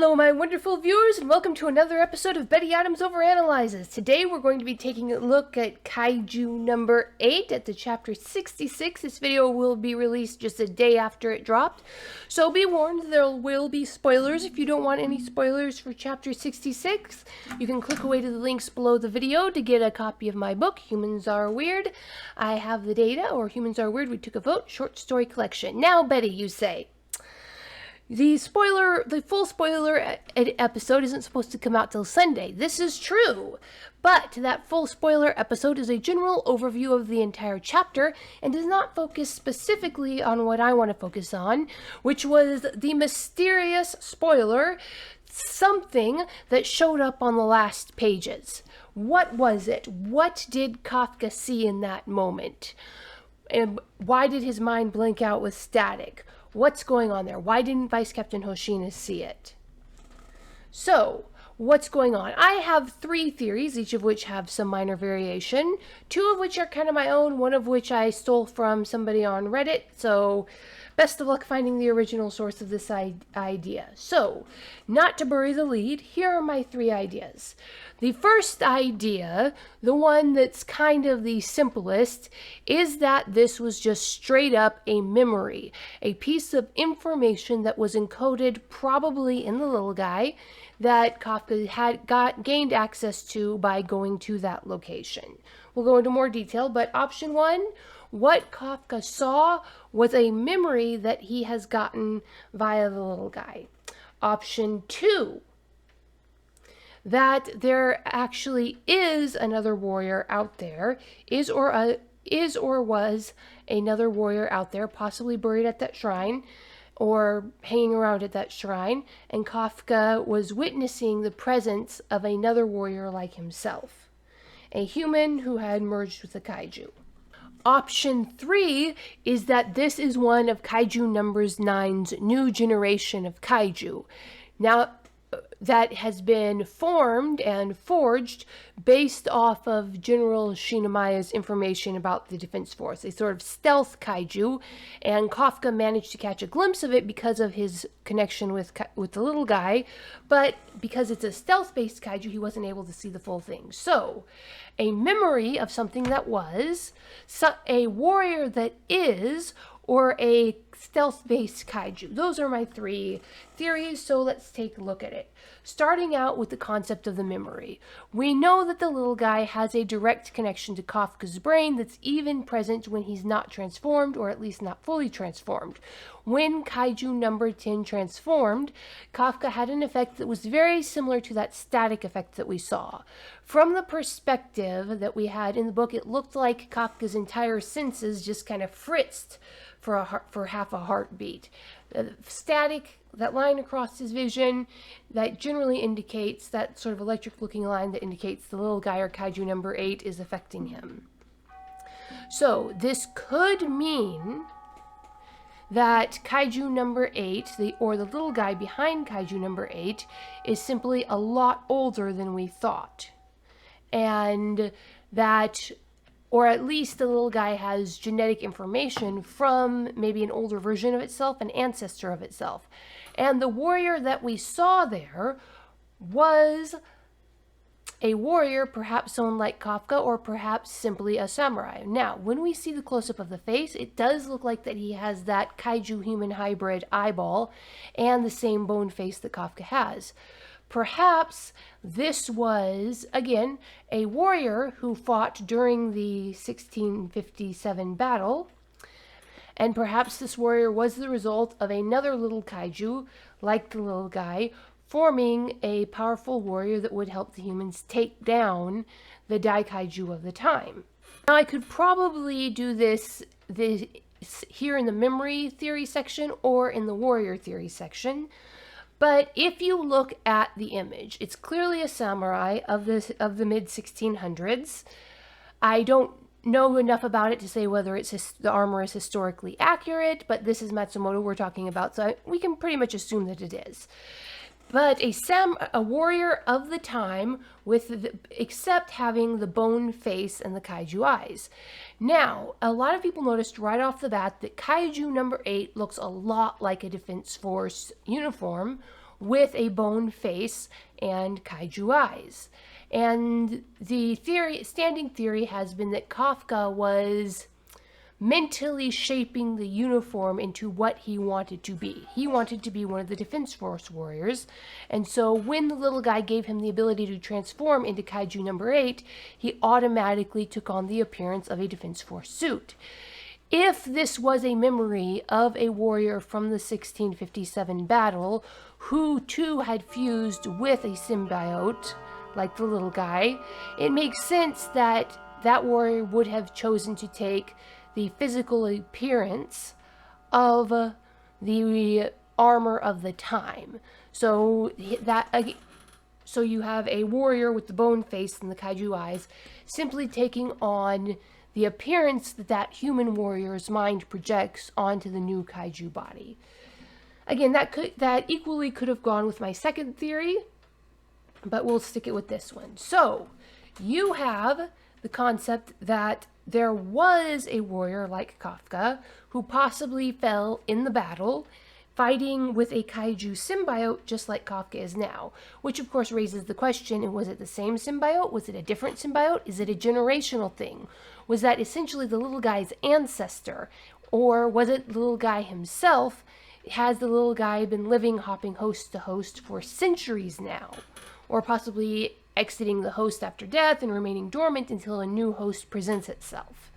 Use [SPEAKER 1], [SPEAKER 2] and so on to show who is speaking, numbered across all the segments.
[SPEAKER 1] Hello my wonderful viewers and welcome to another episode of Betty Adams Overanalyzes. Today we're going to be taking a look at Kaiju number 8 at the chapter 66. This video will be released just a day after it dropped. So be warned, there will be spoilers. If you don't want any spoilers for chapter 66, you can click away to the links below the video to get a copy of my book, Humans Are Weird. I Have the Data, or Humans Are Weird, We Took a Vote, short story collection. Now Betty, you say. The full spoiler episode isn't supposed to come out till Sunday. This is true, but that full spoiler episode is a general overview of the entire chapter and does not focus specifically on what I want to focus on, which was the mysterious spoiler, something that showed up on the last pages. What was it? What did Kafka see in that moment? And why did his mind blank out with static? What's going on there? Why didn't Vice Captain Hoshina see it? So, what's going on? I have 3 theories, each of which have some minor variation. 2 of which are kind of my own, one of which I stole from somebody on Reddit. So, best of luck finding the original source of this idea. So, not to bury the lead, here are my 3 ideas. The first idea, the one that's kind of the simplest, is that this was just straight up a memory, a piece of information that was encoded probably in the little guy that Kafka had gained access to by going to that location. We'll go into more detail, but option 1, what Kafka saw was a memory that he has gotten via the little guy. Option 2, that there actually is another warrior out there, is or was another warrior out there, possibly buried at that shrine or hanging around at that shrine, and Kafka was witnessing the presence of another warrior like himself, a human who had merged with the Kaiju. Option 3 is that this is one of Kaiju number 9's new generation of Kaiju. Now, that has been formed and forged based off of General Shinamaya's information about the Defense Force, a sort of stealth Kaiju, and Kafka managed to catch a glimpse of it because of his connection with the little guy, but because it's a stealth-based Kaiju, he wasn't able to see the full thing. So, a memory of something that was, a warrior that is, or a stealth-based Kaiju. Those are my 3 theories, so let's take a look at it. Starting out with the concept of the memory. We know that the little guy has a direct connection to Kafka's brain that's even present when he's not transformed, or at least not fully transformed. When Kaiju number 10 transformed, Kafka had an effect that was very similar to that static effect that we saw. From the perspective that we had in the book, it looked like Kafka's entire senses just kind of fritzed for half a heartbeat. Static, that line across his vision, that generally indicates that sort of electric looking line that indicates the little guy or Kaiju number 8 is affecting him. So this could mean that Kaiju number 8, or the little guy behind Kaiju number 8, is simply a lot older than we thought. And that, or at least the little guy has genetic information from maybe an older version of itself, an ancestor of itself. And the warrior that we saw there was a warrior, perhaps someone like Kafka, or perhaps simply a samurai. Now, when we see the close-up of the face, it does look like that he has that Kaiju-human hybrid eyeball and the same bone face that Kafka has. Perhaps this was, again, a warrior who fought during the 1657 battle, and perhaps this warrior was the result of another little Kaiju, like the little guy, forming a powerful warrior that would help the humans take down the Daikaiju of the time. Now, I could probably do this here in the memory theory section or in the warrior theory section. But if you look at the image, it's clearly a samurai of the mid-1600s. I don't know enough about it to say whether the armor is historically accurate, but this is Matsumoto we're talking about, so we can pretty much assume that it is. But a warrior of the time, except having the bone face and the Kaiju eyes. Now, a lot of people noticed right off the bat that Kaiju number 8 looks a lot like a Defense Force uniform, with a bone face and kaiju eyes. And the standing theory has been that Kafka was mentally shaping the uniform into what he wanted to be. He wanted to be one of the Defense Force warriors, and so when the little guy gave him the ability to transform into Kaiju number 8, he automatically took on the appearance of a Defense Force suit. If this was a memory of a warrior from the 1657 battle, who too had fused with a symbiote, like the little guy, it makes sense that that warrior would have chosen to take the physical appearance of the armor of the time. So you have a warrior with the bone face and the kaiju eyes simply taking on the appearance that that human warrior's mind projects onto the new kaiju body. Again, that equally could have gone with my second theory, but we'll stick it with this one. So you have the concept that there was a warrior like Kafka who possibly fell in the battle fighting with a kaiju symbiote just like Kafka is now, which of course raises the question, was it the same symbiote? Was it a different symbiote? Is it a generational thing? Was that essentially the little guy's ancestor? Or was it the little guy himself? Has the little guy been living, hopping host to host for centuries now? Or possibly exiting the host after death and remaining dormant until a new host presents itself.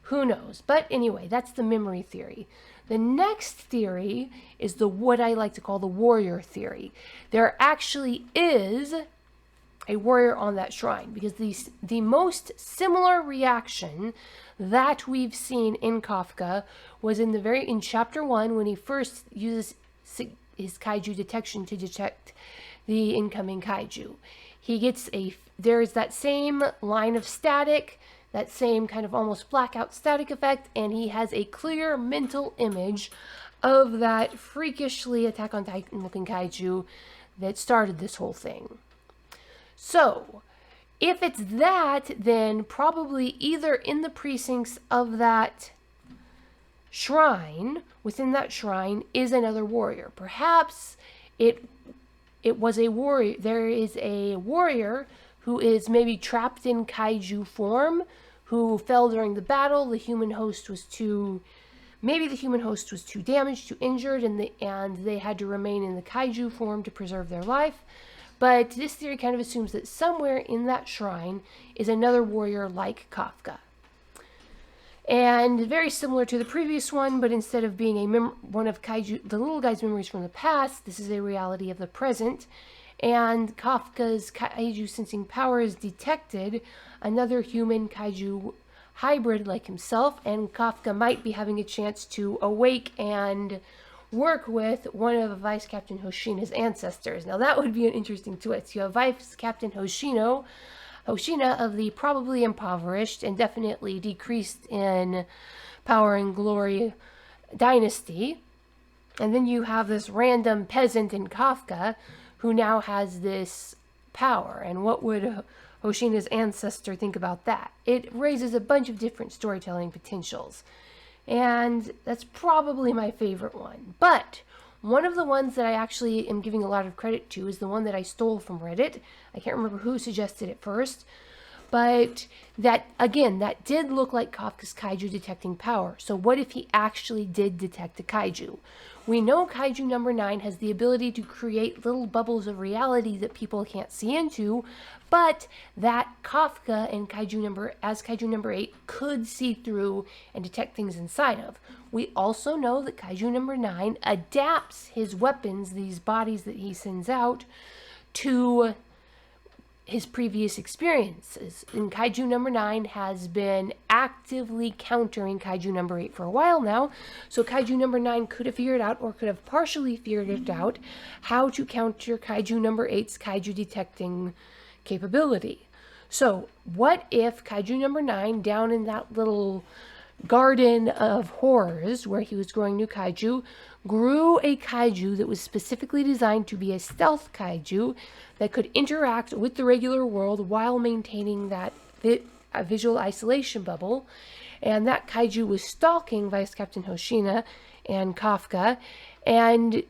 [SPEAKER 1] Who knows? But anyway, that's the memory theory. The next theory is what I like to call the warrior theory. There actually is a warrior on that shrine, because the most similar reaction that we've seen in Kafka was in chapter 1 when he first uses his kaiju detection to detect the incoming kaiju. There's that same line of static, that same kind of almost blackout static effect, and he has a clear mental image of that freakishly Attack on Titan looking kaiju that started this whole thing. So, if it's that, then probably either in the precincts of that shrine, within that shrine, is another warrior. Perhaps it was a warrior. There is a warrior who is maybe trapped in kaiju form, who fell during the battle. The human host was too damaged, too injured, and they had to remain in the kaiju form to preserve their life. But this theory kind of assumes that somewhere in that shrine is another warrior like Kafka. And very similar to the previous one, but instead of being one of the little guy's memories from the past, this is a reality of the present. And Kafka's kaiju sensing powers detected another human kaiju hybrid like himself, and Kafka might be having a chance to awake and work with one of Vice Captain Hoshina's ancestors. Now that would be an interesting twist. You have Vice Captain Hoshina of the probably impoverished and definitely decreased in power and glory dynasty. And then you have this random peasant in Kafka who now has this power. And what would Hoshina's ancestor think about that? It raises a bunch of different storytelling potentials. And that's probably my favorite one. But one of the ones that I actually am giving a lot of credit to is the one that I stole from Reddit. I can't remember who suggested it first. But that did look like Kafka's kaiju detecting power. So what if he actually did detect a kaiju? We know Kaiju number 9 has the ability to create little bubbles of reality that people can't see into, but that Kafka and Kaiju number 8 could see through and detect things inside of. We also know that Kaiju number 9 adapts his weapons, these bodies that he sends out, to his previous experiences. And Kaiju number 9 has been actively countering Kaiju number 8 for a while now, so Kaiju number 9 could have figured out, or could have partially figured it out, how to counter Kaiju number 8's kaiju detecting capability. So what if Kaiju number 9, down in that little garden of horrors where he was growing new kaiju, grew a kaiju that was specifically designed to be a stealth kaiju that could interact with the regular world while maintaining that visual isolation bubble, and that kaiju was stalking Vice Captain Hoshina and Kafka, and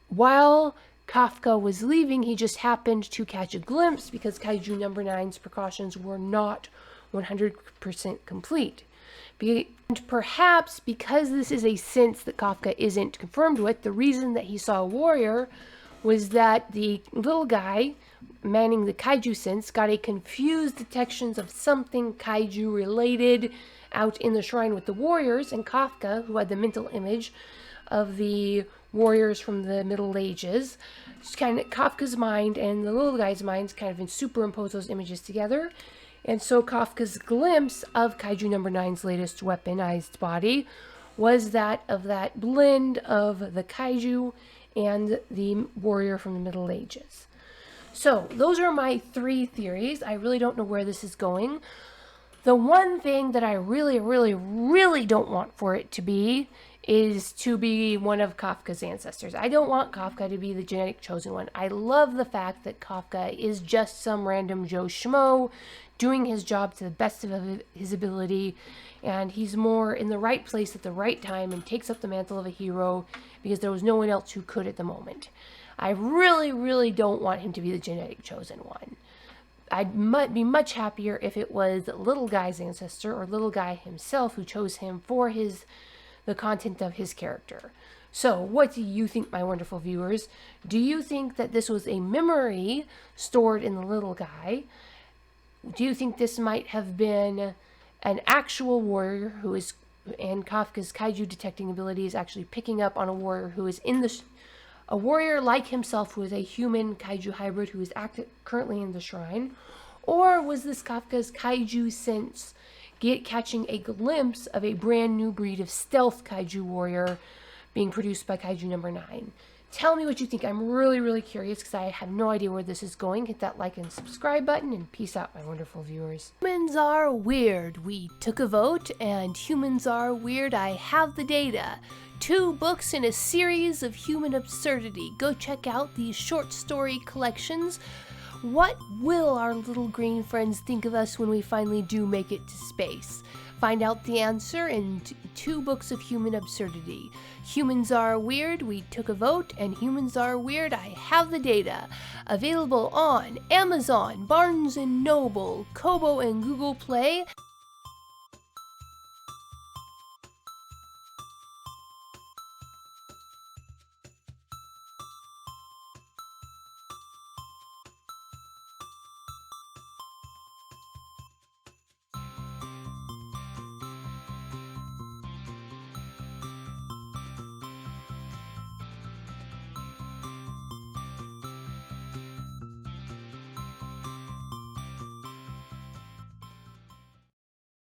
[SPEAKER 1] while Kafka was leaving, he just happened to catch a glimpse because Kaiju number 9's precautions were not 100% complete. And perhaps because this is a sense that Kafka isn't confirmed with, the reason that he saw a warrior was that the little guy manning the Kaiju sense got a confused detections of something Kaiju related out in the shrine with the warriors, and Kafka, who had the mental image of the warriors from the Middle Ages, kind of Kafka's mind and the little guy's minds kind of superimpose those images together. And so Kafka's glimpse of Kaiju number 9's latest weaponized body was that of that blend of the Kaiju and the warrior from the Middle Ages. So those are my 3 theories. I really don't know where this is going. The one thing that I really, really, really don't want for it to be is to be one of Kafka's ancestors. I don't want Kafka to be the genetic chosen one. I love the fact that Kafka is just some random Joe Schmo doing his job to the best of his ability, and he's more in the right place at the right time and takes up the mantle of a hero because there was no one else who could at the moment. I really, really don't want him to be the genetic chosen one. I'd be much happier if it was Little Guy's ancestor or Little Guy himself who chose him for the content of his character. So, what do you think, my wonderful viewers? Do you think that this was a memory stored in the Little Guy? Do you think this might have been an actual warrior who is, and Kafka's Kaiju detecting ability is actually picking up on a warrior who is a warrior like himself who is a human Kaiju hybrid who is currently in the shrine? Or was this Kafka's Kaiju sense catching a glimpse of a brand new breed of stealth Kaiju warrior being produced by Kaiju number 9? Tell me what you think. I'm really, really curious because I have no idea where this is going. Hit that like and subscribe button, and peace out, my wonderful viewers. Humans are weird. We took a vote, and humans are weird. I have the data. 2 books in a series of human absurdity. Go check out these short story collections. What will our little green friends think of us when we finally do make it to space? Find out the answer in 2 books of human absurdity. Humans are weird, we took a vote, and Humans are weird, I have the data. Available on Amazon, Barnes & Noble, Kobo, and Google Play.